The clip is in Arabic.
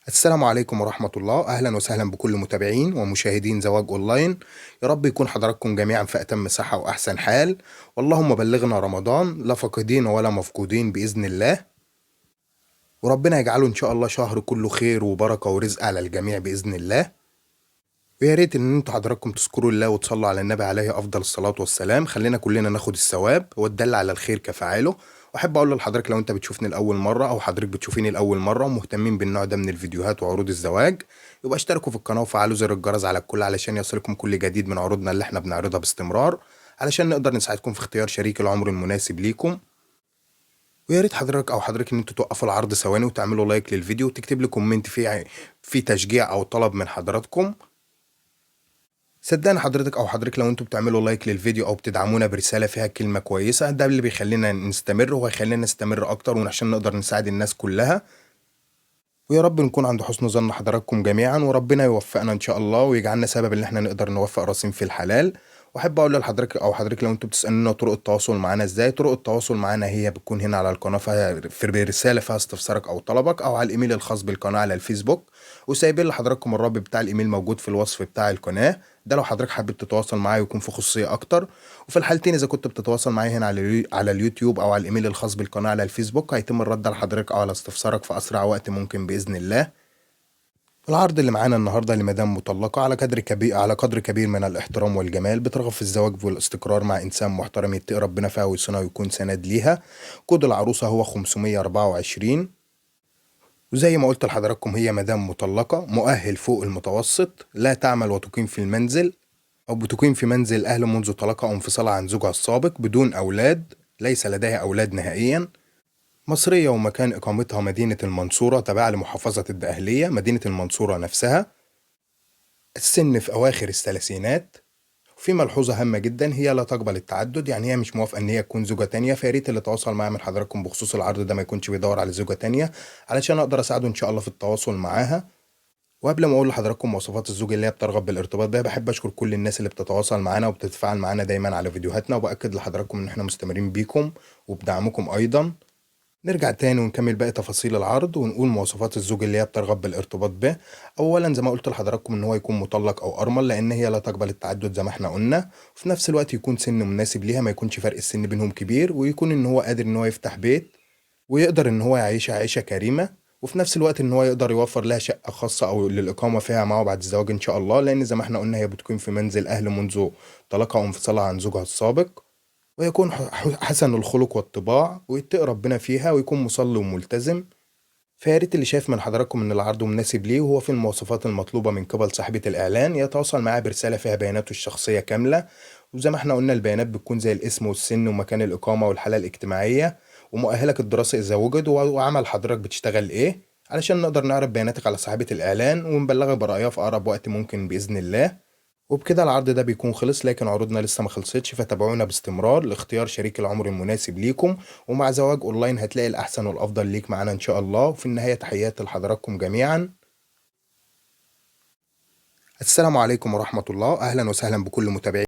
السلام عليكم ورحمة الله، أهلا وسهلا بكل متابعين ومشاهدين زواج أونلاين. يا رب يكون حضراتكم جميعا في أتم صحة وأحسن حال، واللهم بلغنا رمضان لا فاقدين ولا مفقودين بإذن الله، وربنا يجعله إن شاء الله شهر كله خير وبركة ورزق على الجميع بإذن الله. ويا ريت إن انتوا حضراتكم تذكروا الله وتصلوا على النبي عليه أفضل الصلاة والسلام، خلينا كلنا ناخد الثواب والدل على الخير كفاعله. واحب اقول لحضرتك لو انت بتشوفني لاول مره او حضرتك بتشوفيني لاول مره ومهتمين بالنوع ده من الفيديوهات وعروض الزواج، يبقى اشتركوا في القناه وفعلوا زر الجرس على الكل علشان يصلكم كل جديد من عروضنا اللي احنا بنعرضها باستمرار، علشان نقدر نساعدكم في اختيار شريك العمر المناسب ليكم. ويا ريت حضرتك او حضرتك ان انتوا توقفوا العرض ثواني وتعملوا لايك للفيديو وتكتب لي كومنت فيه تشجيع او طلب من حضراتكم. صدقني حضرتك او حضرتك لو انتوا بتعملوا لايك للفيديو او بتدعمونا برساله فيها كلمه كويسه، ده اللي بيخلينا نستمر وهيخلينا نستمر اكتر وعشان نقدر نساعد الناس كلها. ويا رب نكون عند حسن ظن حضراتكم جميعا، وربنا يوفقنا ان شاء الله ويجعلنا سبب ان احنا نقدر نوفق راسين في الحلال. واحب اقول لحضرتك او حضرتك لو انتوا بتسالونا طرق التواصل معانا ازاي، طرق التواصل معانا هي بتكون هنا على القناه في رساله فيها استفسارك او طلبك، او على الايميل الخاص بالقناه على الفيسبوك، وسايبين لحضراتكم الرابط بتاع الايميل موجود في الوصف بتاع القناه. ده لو حضرتك حابب تتواصل معايا ويكون في خصوصيه اكتر. وفي الحالتين اذا كنت بتتواصل معايا هنا على اليوتيوب او على الايميل الخاص بالقناه على الفيسبوك، هيتم الرد على حضرتك او على استفسارك في اسرع وقت ممكن باذن الله. العرض اللي معانا النهارده لمدام مطلقة على قدر كبير من الاحترام والجمال، بترغب في الزواج والاستقرار مع إنسان محترم يتقي ربنا فيها ويصونها ويكون سند ليها. كود العروسة هو 524. وزي ما قلت لحضراتكم هي مدام مطلقة، مؤهل فوق المتوسط، لا تعمل وتقيم في المنزل أو بتقيم في منزل أهل منذ طلاقها أو انفصالها عن زوجها السابق، بدون أولاد، ليس لديها أولاد نهائيا. مصرية ومكان إقامتها مدينة المنصورة تابعة لمحافظة الدقهلية، مدينة المنصورة نفسها. السن في أواخر الثلاثينات. وفي ملحوظة هامة جدا، هي لا تقبل التعدد، يعني هي مش موافقة إن هي تكون زوجة تانية. فياريت اللي تواصل معايا من حضراتكم بخصوص العرض ده ما يكونش بيدور على زوجة تانية، علشان أقدر أساعده إن شاء الله في التواصل معاها. وقبل ما أقول لحضراتكم مواصفات الزوج اللي هي بترغب بالارتباط بيها، بحب أشكر كل الناس اللي بتتواصل معانا وبتتفاعل معانا دايما على فيديوهاتنا، وبأكد لحضراتكم إن إحنا مستمرين بيكم وبدعمكم أيضا. نرجع تاني ونكمل باقي تفاصيل العرض ونقول مواصفات الزوج اللي هي بترغب بالارتباط به. اولا زي ما قلت لحضراتكم ان هو يكون مطلق او ارمل، لان هي لا تقبل التعدد زي ما احنا قلنا. وفي نفس الوقت يكون سن مناسب ليها، ما يكونش فرق السن بينهم كبير، ويكون ان هو قادر ان هو يفتح بيت ويقدر ان هو يعيشها عيشة كريمة. وفي نفس الوقت ان هو يقدر يوفر لها شقة خاصة او للاقامة فيها معه بعد الزواج ان شاء الله، لان زي ما احنا قلنا هي بتكون في منزل اهل منذ طلاقها او انفصالها عن زوجها السابق. ويكون حسن الخلق والطباع ويتقي ربنا فيها ويكون مصلي وملتزم. فيا ريت اللي شايف من حضراتكم ان العرض مناسب ليه وهو في المواصفات المطلوبة من قبل صاحبة الاعلان، يتواصل معاه برسالة فيها بياناته الشخصية كاملة. وزي ما احنا قلنا البيانات بتكون زي الاسم والسن ومكان الاقامة والحالة الاجتماعية ومؤهلك الدراسي اذا وجد، وعمل حضرتك بتشتغل ايه، علشان نقدر نعرف بياناتك على صاحبة الاعلان ونبلغك برأيها في اقرب وقت ممكن باذن الله. وبكده العرض ده بيكون خلص، لكن عروضنا لسه ما خلصتش، فتابعونا باستمرار لاختيار شريك العمر المناسب ليكم. ومع زواج اونلاين هتلاقي الاحسن والافضل ليك معانا ان شاء الله. وفي النهاية تحياتي لحضراتكم جميعا، السلام عليكم ورحمة الله، اهلا وسهلا بكل متابعين.